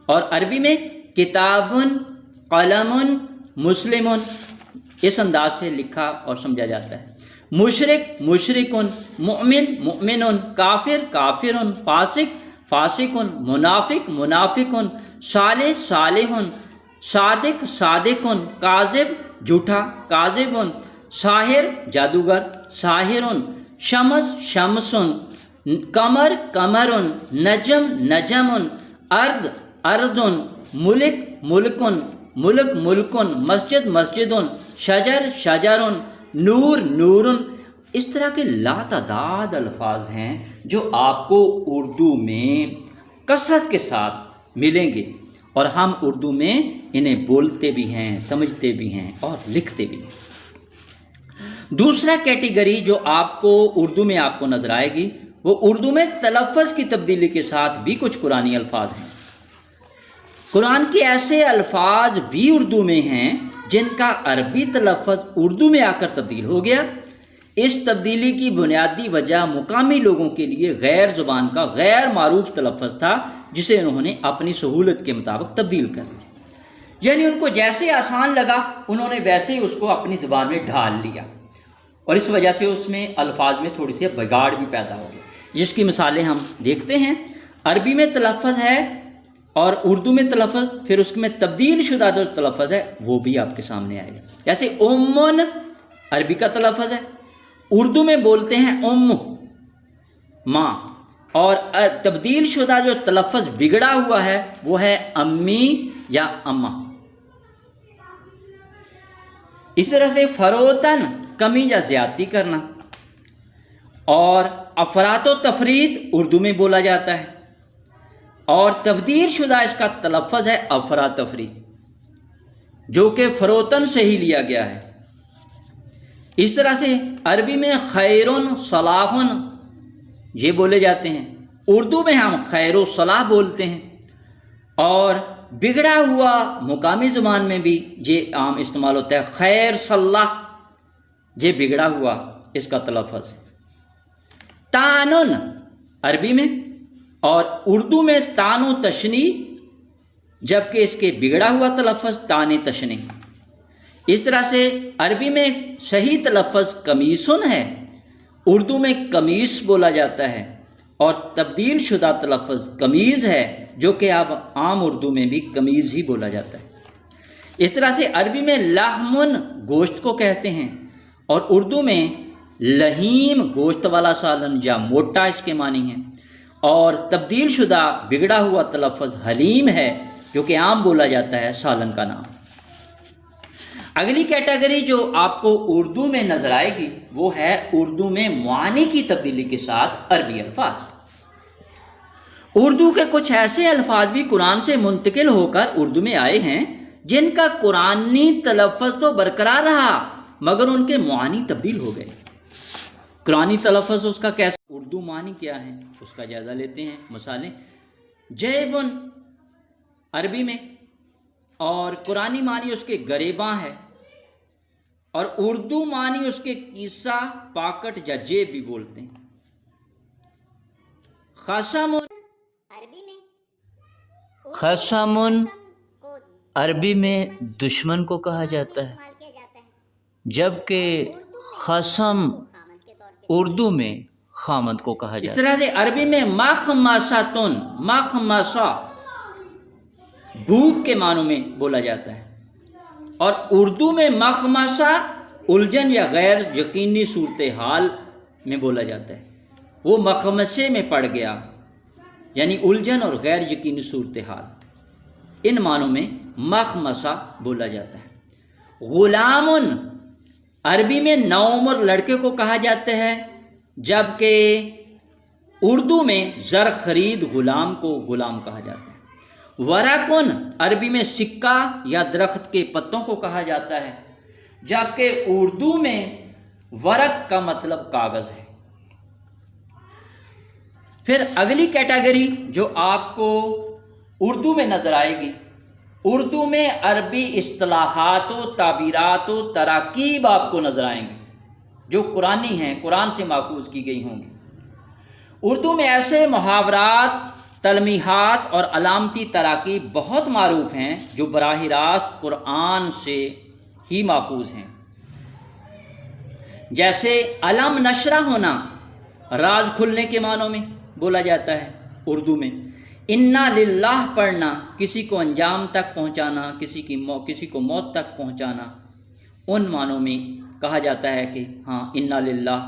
اور عربی میں کتابن قلم مسلم اس انداز سے لکھا اور سمجھا جاتا ہے۔ مشرک مشرکن، مؤمن مؤمن، کافر کافر، فاسق فاسق، منافق منافق، صالح صالح، صادق صادق، کاذب جھوٹا کاذب، ساحر جادوگر ساحر، شمس شمس، قمر قمر، نجم نجم، ارض ارض، ملک ملک ملک ملک، مسجد مسجد، شجر شجر، نور نور۔ اس طرح کے لاتعداد الفاظ ہیں جو آپ کو اردو میں کثرت کے ساتھ ملیں گے، اور ہم اردو میں انہیں بولتے بھی ہیں، سمجھتے بھی ہیں اور لکھتے بھی ہیں۔ دوسرا کیٹیگری جو آپ کو اردو میں آپ کو نظر آئے گی، وہ اردو میں تلفظ کی تبدیلی کے ساتھ بھی کچھ قرآنی الفاظ ہیں۔ قرآن کے ایسے الفاظ بھی اردو میں ہیں جن کا عربی تلفظ اردو میں آ کر تبدیل ہو گیا۔ اس تبدیلی کی بنیادی وجہ مقامی لوگوں کے لیے غیر زبان کا غیر معروف تلفظ تھا، جسے انہوں نے اپنی سہولت کے مطابق تبدیل کر لیا، یعنی ان کو جیسے آسان لگا انہوں نے ویسے ہی اس کو اپنی زبان میں ڈھال لیا، اور اس وجہ سے اس میں الفاظ میں تھوڑی سی بگاڑ بھی پیدا ہو گئی، جس کی مثالیں ہم دیکھتے ہیں۔ عربی میں تلفظ ہے اور اردو میں تلفظ، پھر اس میں تبدیل شدہ جو تلفظ ہے وہ بھی آپ کے سامنے آئے گا۔ جیسے امن عربی کا تلفظ ہے، اردو میں بولتے ہیں ام ماں، اور تبدیل شدہ جو تلفظ بگڑا ہوا ہے وہ ہے امی یا اماں۔ اس طرح سے فروتن کمی یا زیادتی کرنا، اور افراط و تفریط اردو میں بولا جاتا ہے، اور تبدیل شدہ اس کا تلفظ ہے افراتفری، جو کہ فروتن سے ہی لیا گیا ہے۔ اس طرح سے عربی میں خیرن صلاحن یہ بولے جاتے ہیں، اردو میں ہم خیر و صلاح بولتے ہیں، اور بگڑا ہوا مقامی زبان میں بھی یہ عام استعمال ہوتا ہے، خیر صلاح یہ بگڑا ہوا اس کا تلفظ۔ تانن عربی میں اور اردو میں تانو تشنی، جبکہ اس کے بگڑا ہوا تلفظ تان تشنی۔ اس طرح سے عربی میں صحیح تلفظ قمیصن ہے، اردو میں قمیص بولا جاتا ہے، اور تبدیل شدہ تلفظ قمیض ہے، جو کہ اب عام اردو میں بھی قمیض ہی بولا جاتا ہے۔ اس طرح سے عربی میں لحمن گوشت کو کہتے ہیں، اور اردو میں لحیم گوشت والا سالن یا موٹا اس کے معنی ہیں، اور تبدیل شدہ بگڑا ہوا تلفظ حلیم ہے، جو کہ عام بولا جاتا ہے سالن کا نام۔ اگلی کیٹیگری جو آپ کو اردو میں نظر آئے گی وہ ہے اردو میں معانی کی تبدیلی کے ساتھ عربی الفاظ۔ اردو کے کچھ ایسے الفاظ بھی قرآن سے منتقل ہو کر اردو میں آئے ہیں جن کا قرآنی تلفظ تو برقرار رہا مگر ان کے معانی تبدیل ہو گئے۔ قرآنی تلفظ اس کا کیسا، اردو معنی کیا ہے اس کا جائزہ لیتے ہیں۔ مثالیں جیبن عربی میں، اور قرآنی معنی اس کے گریباں ہے، اور اردو معنی اس کے کیسہ پاکٹ یا جیب بھی بولتے ہیں۔ خصم عربی میں دشمن کو کہا جاتا ہے، جبکہ خصم اردو میں خامد کو کہا جاتا ہے۔ اس طرح سے عربی میں مخمصۃ، مخمصہ بھوک کے معنوں میں بولا جاتا ہے، اور اردو میں مخمصہ الجھن یا غیر یقینی صورتحال میں بولا جاتا ہے۔ وہ مخمصے میں پڑ گیا، یعنی الجھن اور غیر یقینی صورتحال، ان معنوں میں مخمصہ بولا جاتا ہے۔ غلام عربی میں نوعمر لڑکے کو کہا جاتا ہے، جبکہ اردو میں زر خرید غلام کو غلام کہا جاتا ہے۔ ورقن عربی میں سکہ یا درخت کے پتوں کو کہا جاتا ہے، جبکہ اردو میں ورق کا مطلب کاغذ ہے۔ پھر اگلی کیٹیگری جو آپ کو اردو میں نظر آئے گی، اردو میں عربی اصطلاحات و تعبیرات و تراکیب آپ کو نظر آئیں گے جو قرآنی ہیں، قرآن سے ماخوذ کی گئی ہوں گی۔ اردو میں ایسے محاورات تلمیحات اور علامتی تراکیب بہت معروف ہیں جو براہ راست قرآن سے ہی ماخوذ ہیں، جیسے علم نشرہ ہونا راز کھلنے کے معنوں میں بولا جاتا ہے اردو میں، انا للہ پڑھنا کسی کو انجام تک پہنچانا، کسی کو موت تک پہنچانا، ان معنوں میں کہا جاتا ہے کہ ہاں انا للہ۔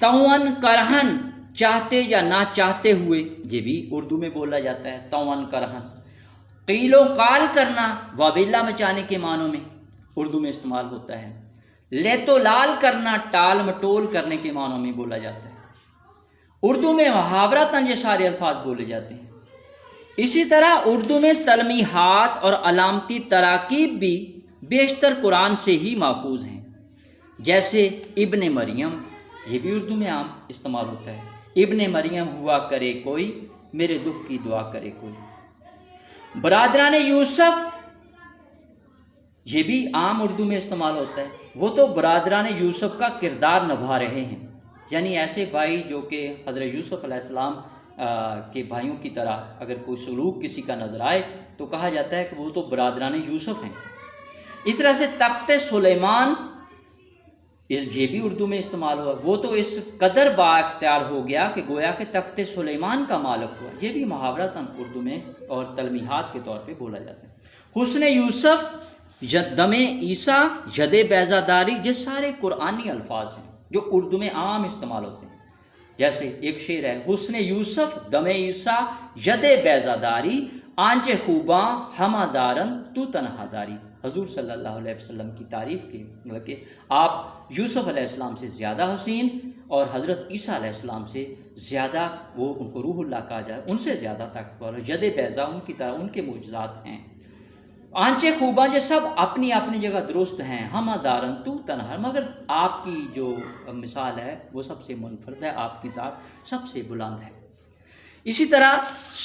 طوعاً کرہن چاہتے یا نہ چاہتے ہوئے، یہ بھی اردو میں بولا جاتا ہے طوعاً کرہن۔ قیل و قال کرنا واویلا مچانے کے معنوں میں اردو میں استعمال ہوتا ہے۔ لیت و لال کرنا ٹال مٹول کرنے کے معنوں میں بولا جاتا ہے۔ اردو میں محاورتاً یہ سارے الفاظ بولے جاتے ہیں۔ اسی طرح اردو میں تلمیحات اور علامتی تراکیب بھی بیشتر قرآن سے ہی ماخوذ ہیں، جیسے ابن مریم، یہ بھی اردو میں عام استعمال ہوتا ہے، ابن مریم ہوا کرے کوئی، میرے دکھ کی دعا کرے کوئی۔ برادران یوسف، یہ بھی عام اردو میں استعمال ہوتا ہے، وہ تو برادران یوسف کا کردار نبھا رہے ہیں، یعنی ایسے بھائی جو کہ حضرت یوسف علیہ السلام کے بھائیوں کی طرح اگر کوئی سلوک کسی کا نظر آئے تو کہا جاتا ہے کہ وہ تو برادران یوسف ہیں۔ اس طرح سے تخت سلیمان، یہ بھی اردو میں استعمال ہوا، وہ تو اس قدر با اختیار ہو گیا کہ گویا کہ تخت سلیمان کا مالک ہوا، یہ بھی محاورتاً اردو میں اور تلمیحات کے طور پہ بولا جاتا ہے۔ حسن یوسف، دم عیسیٰ، ید بیضہ داری، یہ سارے قرآنی الفاظ ہیں جو اردو میں عام استعمال ہوتے ہیں۔ جیسے ایک شعر ہے، حسن یوسف دم عیسیٰ ید بیضہ داری، آنچ خوباں ہمہ دارن تو تنہا داری۔ حضور صلی اللہ علیہ وسلم کی تعریف کی کہ آپ یوسف علیہ السلام سے زیادہ حسین اور حضرت عیسیٰ علیہ السلام سے زیادہ، وہ ان کو روح اللہ کہا جائے، ان سے زیادہ طاقتور، ید بیضہ ان کی طرح ان کے معجزات ہیں۔ آنچے خوباں جو سب اپنی اپنی جگہ درست ہیں، ہمہ دارن تو تنہا، مگر آپ کی جو مثال ہے وہ سب سے منفرد ہے، آپ کی ذات سب سے بلند ہے۔ اسی طرح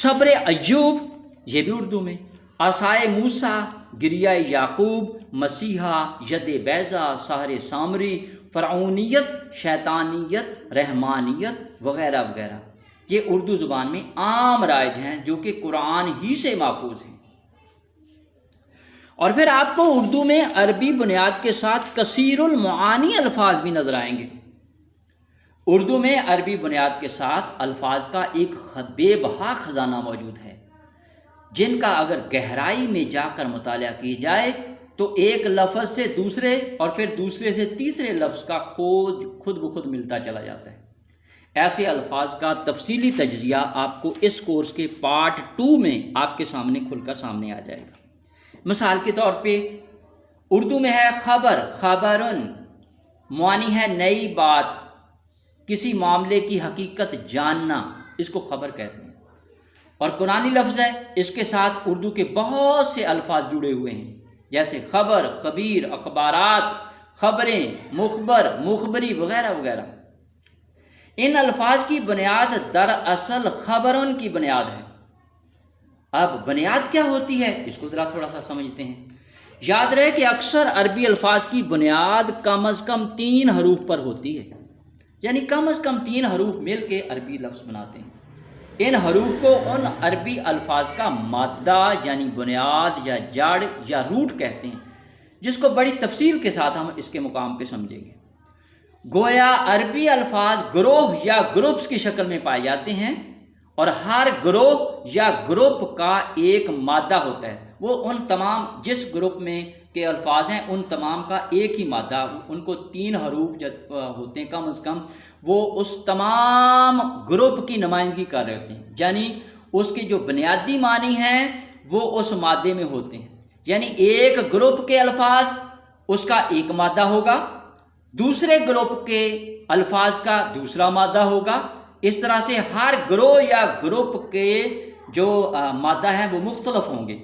صبر ایوب، یہ بھی اردو میں، عصائے موسیٰ، گریہ یعقوب، مسیحا، ید بیضہ، سحر سامری، فرعونیت، شیطانیت، رحمانیت وغیرہ وغیرہ، یہ اردو زبان میں عام رائج ہیں جو کہ قرآن ہی سے ماخوذ ہیں۔ اور پھر آپ کو اردو میں عربی بنیاد کے ساتھ کثیر المعانی الفاظ بھی نظر آئیں گے۔ اردو میں عربی بنیاد کے ساتھ الفاظ کا ایک بے بہا خزانہ موجود ہے، جن کا اگر گہرائی میں جا کر مطالعہ کی جائے تو ایک لفظ سے دوسرے اور پھر دوسرے سے تیسرے لفظ کا کھوج خود بخود ملتا چلا جاتا ہے۔ ایسے الفاظ کا تفصیلی تجزیہ آپ کو اس کورس کے پارٹ 2 میں آپ کے سامنے کھل کر سامنے آ جائے گا۔ مثال کے طور پہ اردو میں ہے خبر، خبرن، معنی ہے نئی بات، کسی معاملے کی حقیقت جاننا، اس کو خبر کہتے ہیں۔ اور قرآنی لفظ ہے، اس کے ساتھ اردو کے بہت سے الفاظ جڑے ہوئے ہیں، جیسے خبر، خبیر، اخبارات، خبریں، مخبر، مخبری وغیرہ وغیرہ۔ ان الفاظ کی بنیاد دراصل خبرن کی بنیاد ہے۔ اب بنیاد کیا ہوتی ہے اس کو ذرا تھوڑا سا سمجھتے ہیں۔ یاد رہے کہ اکثر عربی الفاظ کی بنیاد کم از کم 3 حروف پر ہوتی ہے، یعنی کم از کم 3 حروف مل کے عربی لفظ بناتے ہیں۔ ان حروف کو ان عربی الفاظ کا مادہ یعنی بنیاد یا جڑ یا روٹ کہتے ہیں، جس کو بڑی تفصیل کے ساتھ ہم اس کے مقام پہ سمجھیں گے۔ گویا عربی الفاظ گروہ یا گروپس کی شکل میں پائے جاتے ہیں، اور ہر گروہ یا گروپ کا ایک مادہ ہوتا ہے، وہ ان تمام جس گروپ میں کے الفاظ ہیں ان تمام کا ایک ہی مادہ، ان کو 3 حروف جب ہوتے ہیں کم از کم، وہ اس تمام گروپ کی نمائندگی کر رہے ہوتے ہیں، یعنی اس کے جو بنیادی معنی ہیں وہ اس مادے میں ہوتے ہیں۔ یعنی ایک گروپ کے الفاظ اس کا ایک مادہ ہوگا، دوسرے گروپ کے الفاظ کا دوسرا مادہ ہوگا، اس طرح سے ہر گروہ یا گروپ کے جو مادہ ہیں وہ مختلف ہوں گے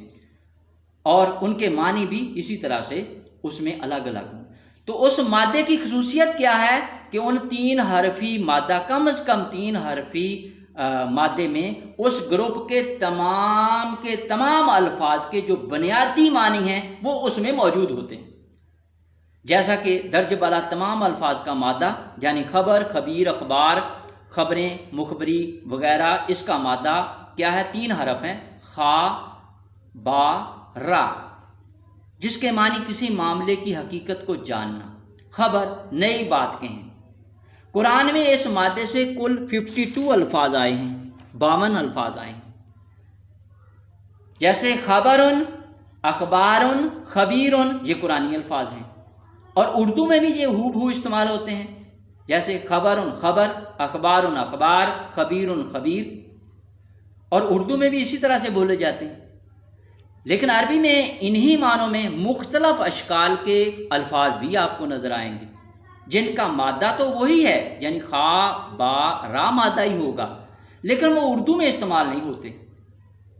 اور ان کے معنی بھی اسی طرح سے اس میں الگ الگ ہوں۔ تو اس مادے کی خصوصیت کیا ہے کہ ان 3 حرفی مادہ، کم از کم 3 حرفی مادے میں اس گروپ کے تمام الفاظ کے جو بنیادی معنی ہیں وہ اس میں موجود ہوتے ہیں۔ جیسا کہ درج بالا تمام الفاظ کا مادہ یعنی خبر، خبیر، اخبار، خبریں، مخبری وغیرہ، اس کا مادہ کیا ہے؟ 3 حرف ہیں، خا با را، جس کے معنی کسی معاملے کی حقیقت کو جاننا، خبر، نئی بات کہیں۔ قرآن میں اس مادے سے کل 52 الفاظ آئے ہیں، 52 الفاظ آئے ہیں، جیسے خبرن، اخبارن، خبیرن، یہ قرآنی الفاظ ہیں، اور اردو میں بھی یہ ہو بہو استعمال ہوتے ہیں، جیسے خبرن خبر، اخبارن اخبار، خبیرن خبیر، اور اردو میں بھی اسی طرح سے بولے جاتے ہیں۔ لیکن عربی میں انہی معنوں میں مختلف اشکال کے الفاظ بھی آپ کو نظر آئیں گے، جن کا مادہ تو وہی ہے، یعنی خا با را مادہ ہی ہوگا، لیکن وہ اردو میں استعمال نہیں ہوتے۔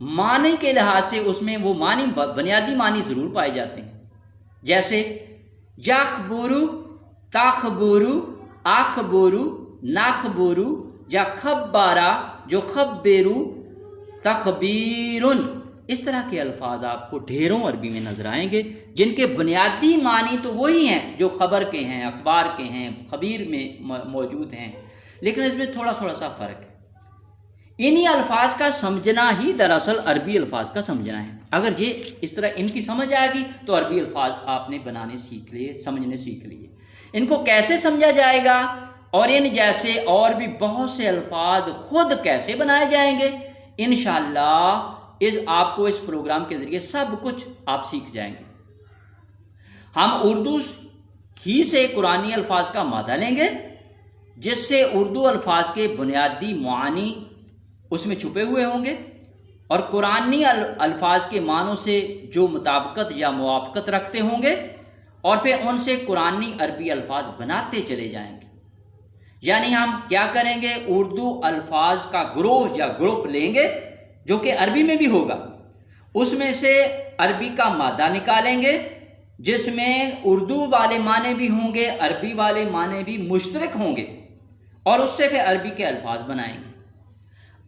معنی کے لحاظ سے اس میں وہ معنی، بنیادی معنی ضرور پائے جاتے ہیں، جیسے یخبرو، تخبرو، اخبرو، نخبرو، یا خبارا جو خبرو، تخبیرن، اس طرح کے الفاظ آپ کو ڈھیروں عربی میں نظر آئیں گے، جن کے بنیادی معنی تو وہی ہیں جو خبر کے ہیں، اخبار کے ہیں، خبیر میں موجود ہیں، لیکن اس میں تھوڑا تھوڑا سا فرق ہے۔ انہی الفاظ کا سمجھنا ہی دراصل عربی الفاظ کا سمجھنا ہے۔ اگر یہ اس طرح ان کی سمجھ آئے گی تو عربی الفاظ آپ نے بنانے سیکھ لیے، سمجھنے سیکھ لیے۔ ان کو کیسے سمجھا جائے گا اور ان جیسے اور بھی بہت سے الفاظ خود کیسے بنائے جائیں گے، انشاءاللہ آپ کو اس پروگرام کے ذریعے سب کچھ آپ سیکھ جائیں گے۔ ہم اردو ہی سے قرآنی الفاظ کا مادہ لیں گے، جس سے اردو الفاظ کے بنیادی معانی اس میں چھپے ہوئے ہوں گے، اور قرآنی الفاظ کے معنوں سے جو مطابقت یا موافقت رکھتے ہوں گے، اور پھر ان سے قرآنی عربی الفاظ بناتے چلے جائیں گے۔ یعنی ہم کیا کریں گے؟ اردو الفاظ کا گروہ یا گروپ لیں گے جو کہ عربی میں بھی ہوگا، اس میں سے عربی کا مادہ نکالیں گے، جس میں اردو والے معنی بھی ہوں گے، عربی والے معنی بھی مشترک ہوں گے، اور اس سے پھر عربی کے الفاظ بنائیں گے۔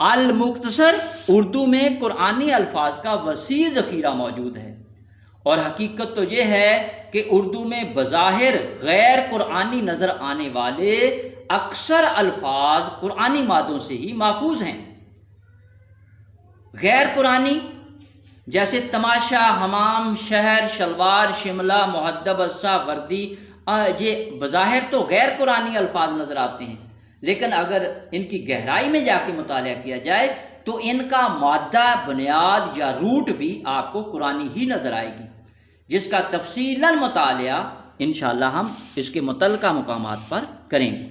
المختصر، اردو میں قرآنی الفاظ کا وسیع ذخیرہ موجود ہے، اور حقیقت تو یہ ہے کہ اردو میں بظاہر غیر قرآنی نظر آنے والے اکثر الفاظ قرآنی مادوں سے ہی ماخوذ ہیں۔ غیر قرآنی جیسے تماشا، حمام، شہر، شلوار، شملہ، مہذب، اجزا، وردی، یہ بظاہر تو غیر قرآنی الفاظ نظر آتے ہیں، لیکن اگر ان کی گہرائی میں جا کے مطالعہ کیا جائے تو ان کا مادہ، بنیاد یا روٹ بھی آپ کو قرآنی ہی نظر آئے گی، جس کا تفصیلاً مطالعہ انشاءاللہ ہم اس کے متعلقہ مقامات پر کریں گے۔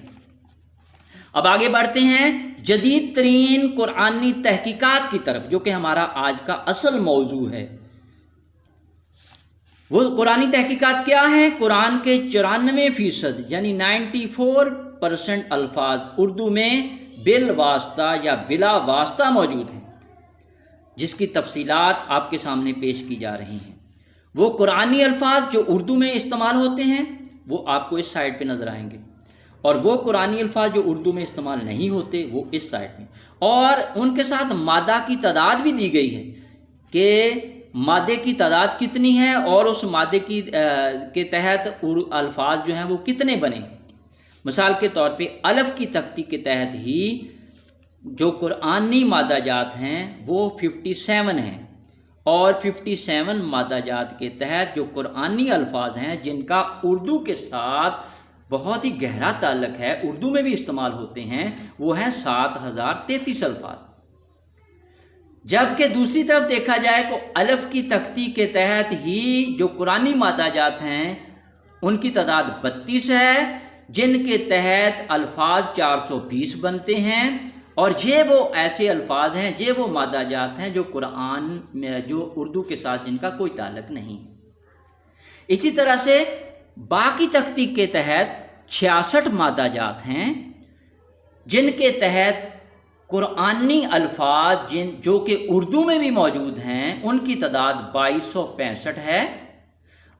اب آگے بڑھتے ہیں جدید ترین قرآنی تحقیقات کی طرف، جو کہ ہمارا آج کا اصل موضوع ہے۔ وہ قرآنی تحقیقات کیا ہیں؟ قرآن کے 94% یعنی 94% الفاظ اردو میں بالواسطہ یا بلا واسطہ موجود ہیں، جس کی تفصیلات آپ کے سامنے پیش کی جا رہی ہیں۔ وہ قرآنی الفاظ جو اردو میں استعمال ہوتے ہیں وہ آپ کو اس سائٹ پہ نظر آئیں گے، اور وہ قرآنی الفاظ جو اردو میں استعمال نہیں ہوتے وہ اس سائٹ میں، اور ان کے ساتھ مادہ کی تعداد بھی دی گئی ہے کہ مادے کی تعداد کتنی ہے، اور اس مادے کے تحت الفاظ جو ہیں وہ کتنے بنے۔ مثال کے طور پہ الف کی تختی کے تحت ہی جو قرآنی مادہ جات ہیں وہ 57 ہیں، اور 57 مادہ جات کے تحت جو قرآنی الفاظ ہیں جن کا اردو کے ساتھ بہت ہی گہرا تعلق ہے، اردو میں بھی استعمال ہوتے ہیں، وہ ہیں 7033 الفاظ۔ جبکہ دوسری طرف دیکھا جائے تو الف کی تختی کے تحت ہی جو قرآنی مادہ جات ہیں ان کی تعداد 32 ہے، جن کے تحت الفاظ 420 بنتے ہیں، اور یہ وہ ایسے الفاظ ہیں، یہ وہ مادہ جات ہیں جو قرآن میں، جو اردو کے ساتھ جن کا کوئی تعلق نہیں۔ اسی طرح سے باقی تختی کے تحت 66 مادہ جات ہیں، جن کے تحت قرآنی الفاظ جو کہ اردو میں بھی موجود ہیں ان کی تعداد 2265 ہے،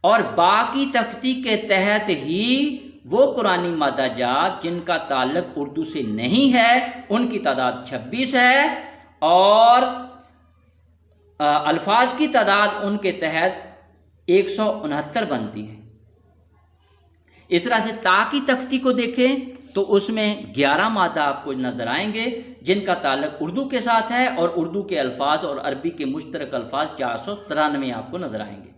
اور باقی تختی کے تحت ہی وہ قرآنی مادہ جات جن کا تعلق اردو سے نہیں ہے ان کی تعداد 26 ہے، اور الفاظ کی تعداد ان کے تحت 169 بنتی ہے۔ اس طرح سے تا کی تختی کو دیکھیں تو اس میں 11 مادہ آپ کو نظر آئیں گے جن کا تعلق اردو کے ساتھ ہے، اور اردو کے الفاظ اور عربی کے مشترک الفاظ 493 آپ کو نظر آئیں گے،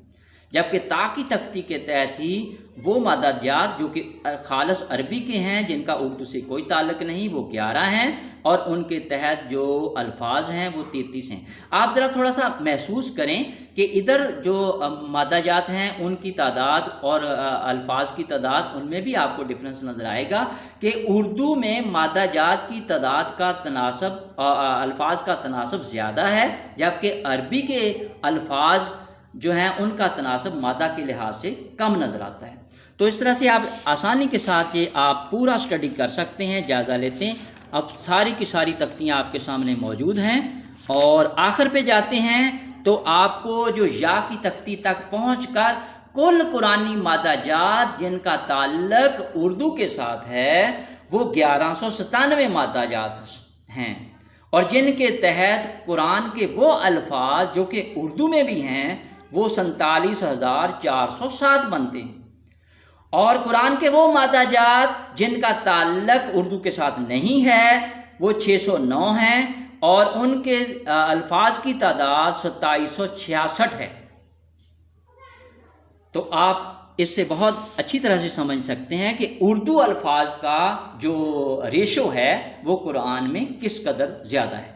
جبکہ تا کی تختی کے تحت ہی وہ مادہ جات جو کہ خالص عربی کے ہیں جن کا اردو سے کوئی تعلق نہیں، وہ 11 ہیں، اور ان کے تحت جو الفاظ ہیں وہ 33 ہیں۔ آپ ذرا تھوڑا سا محسوس کریں کہ ادھر جو مادہ جات ہیں ان کی تعداد اور الفاظ کی تعداد، ان میں بھی آپ کو ڈفرنس نظر آئے گا کہ اردو میں مادہ جات کی تعداد کا تناسب، الفاظ کا تناسب زیادہ ہے، جبکہ عربی کے الفاظ جو ہیں ان کا تناسب مادہ کے لحاظ سے کم نظر آتا ہے۔ تو اس طرح سے آپ آسانی کے ساتھ یہ آپ پورا اسٹڈی کر سکتے ہیں، جائزہ لیتے ہیں۔ اب ساری کی ساری تختیاں آپ کے سامنے موجود ہیں، اور آخر پہ جاتے ہیں تو آپ کو جو یا کی تختی تک پہنچ کر کل قرآنی مادہ جات جن کا تعلق اردو کے ساتھ ہے وہ 1197 مادہ جات ہیں، اور جن کے تحت قرآن کے وہ الفاظ جو کہ اردو میں بھی ہیں وہ 47,407 بنتے ہیں، اور قرآن کے وہ مادہ جات جن کا تعلق اردو کے ساتھ نہیں ہے وہ 609 ہیں، اور ان کے الفاظ کی تعداد 2766 ہے۔ تو آپ اس سے بہت اچھی طرح سے سمجھ سکتے ہیں کہ اردو الفاظ کا جو ریشو ہے وہ قرآن میں کس قدر زیادہ ہے۔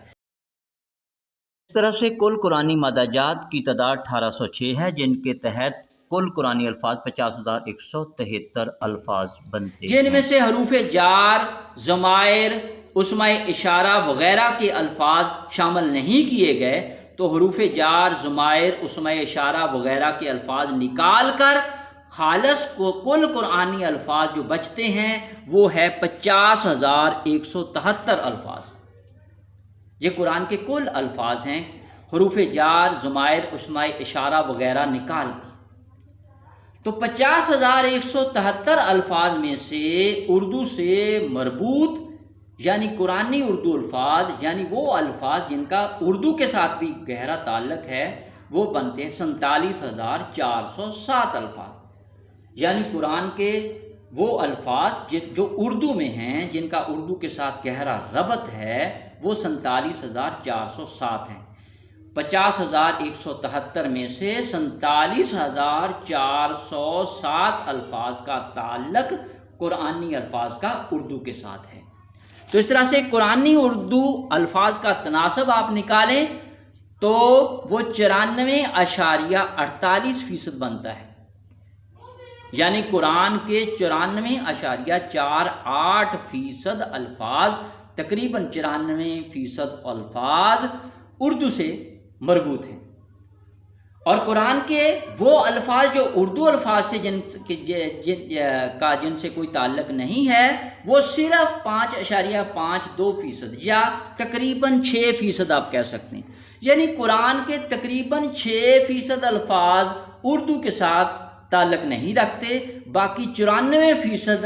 اس طرح سے کل قرآنی مادہ جات کی تعداد 1806 ہے، جن کے تحت کل قرآنی الفاظ 50,173 الفاظ بنتے ہیں، جن میں سے حروف جار، ضمائر، اسماء اشارہ وغیرہ کے الفاظ شامل نہیں کیے گئے، تو حروف جار، ضمائر، اسماء اشارہ وغیرہ کے الفاظ نکال کر خالص کو کل قرآنی الفاظ جو بچتے ہیں وہ ہے 50,173 الفاظ۔ یہ قرآن کے کل الفاظ ہیں، حروف جار، ضمائر، اسماء اشارہ وغیرہ نکال کر۔ تو 50,173 الفاظ میں سے اردو سے مربوط یعنی قرآنی اردو الفاظ، یعنی وہ الفاظ جن کا اردو کے ساتھ بھی گہرا تعلق ہے، وہ بنتے ہیں 47,407 الفاظ۔ یعنی قرآن کے وہ الفاظ جو اردو میں ہیں، جن کا اردو کے ساتھ گہرا ربط ہے، وہ 47,407 ہیں۔ 50,173 میں سے 47,407 الفاظ کا تعلق قرآنی الفاظ کا اردو کے ساتھ ہے۔ تو اس طرح سے قرآنی اردو الفاظ کا تناسب آپ نکالیں تو وہ 94.48% بنتا ہے، یعنی قرآن کے 94.48% الفاظ، تقریباً 94% الفاظ اردو سے مربوط ہیں، اور قرآن کے وہ الفاظ جو اردو الفاظ سے جن سے کوئی تعلق نہیں ہے وہ صرف 5.52% یا تقریباً 6% آپ کہہ سکتے ہیں۔ یعنی قرآن کے تقریباً 6% الفاظ اردو کے ساتھ تعلق نہیں رکھتے، باقی 94%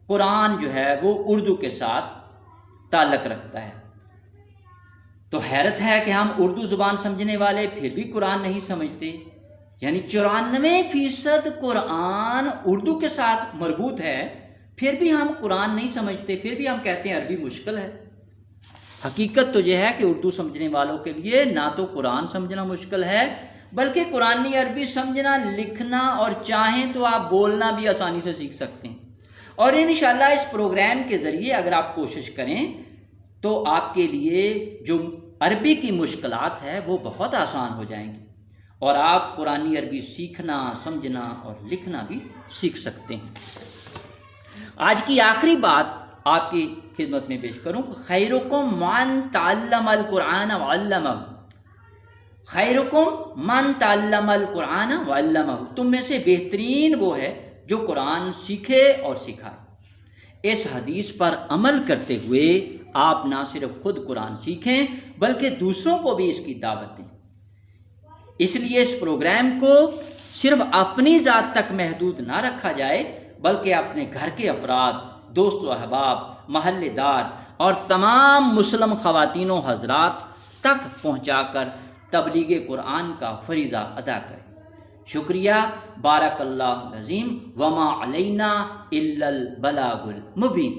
قرآن جو ہے وہ اردو کے ساتھ تعلق رکھتا ہے۔ تو حیرت ہے کہ ہم اردو زبان سمجھنے والے پھر بھی قرآن نہیں سمجھتے، یعنی 94% قرآن اردو کے ساتھ مربوط ہے، پھر بھی ہم قرآن نہیں سمجھتے، پھر بھی ہم کہتے ہیں عربی مشکل ہے۔ حقیقت تو یہ ہے کہ اردو سمجھنے والوں کے لیے نہ تو قرآن سمجھنا مشکل ہے، بلکہ قرآنی عربی سمجھنا، لکھنا اور چاہیں تو آپ بولنا بھی آسانی سے سیکھ سکتے ہیں۔ اور انشاءاللہ اس پروگرام کے ذریعے اگر آپ کوشش کریں تو آپ کے لیے جو عربی کی مشکلات ہے وہ بہت آسان ہو جائیں گی، اور آپ قرآنی عربی سیکھنا، سمجھنا اور لکھنا بھی سیکھ سکتے ہیں۔ آج کی آخری بات آپ کی خدمت میں پیش کروں، خیرکم من تعلم القرآن وعلمہ، خیرکم من تعلم القرآن وعلمہ، تم میں سے بہترین وہ ہے جو قرآن سیکھے اور سکھائے۔ اس حدیث پر عمل کرتے ہوئے آپ نہ صرف خود قرآن سیکھیں بلکہ دوسروں کو بھی اس کی دعوت دیں۔ اس لیے اس پروگرام کو صرف اپنی ذات تک محدود نہ رکھا جائے، بلکہ اپنے گھر کے افراد، دوست و احباب، محلے دار اور تمام مسلم خواتین و حضرات تک پہنچا کر تبلیغ قرآن کا فریضہ ادا کریں۔ شکریہ، بارک اللہ العظیم، وما علینا الا البلاغ المبین۔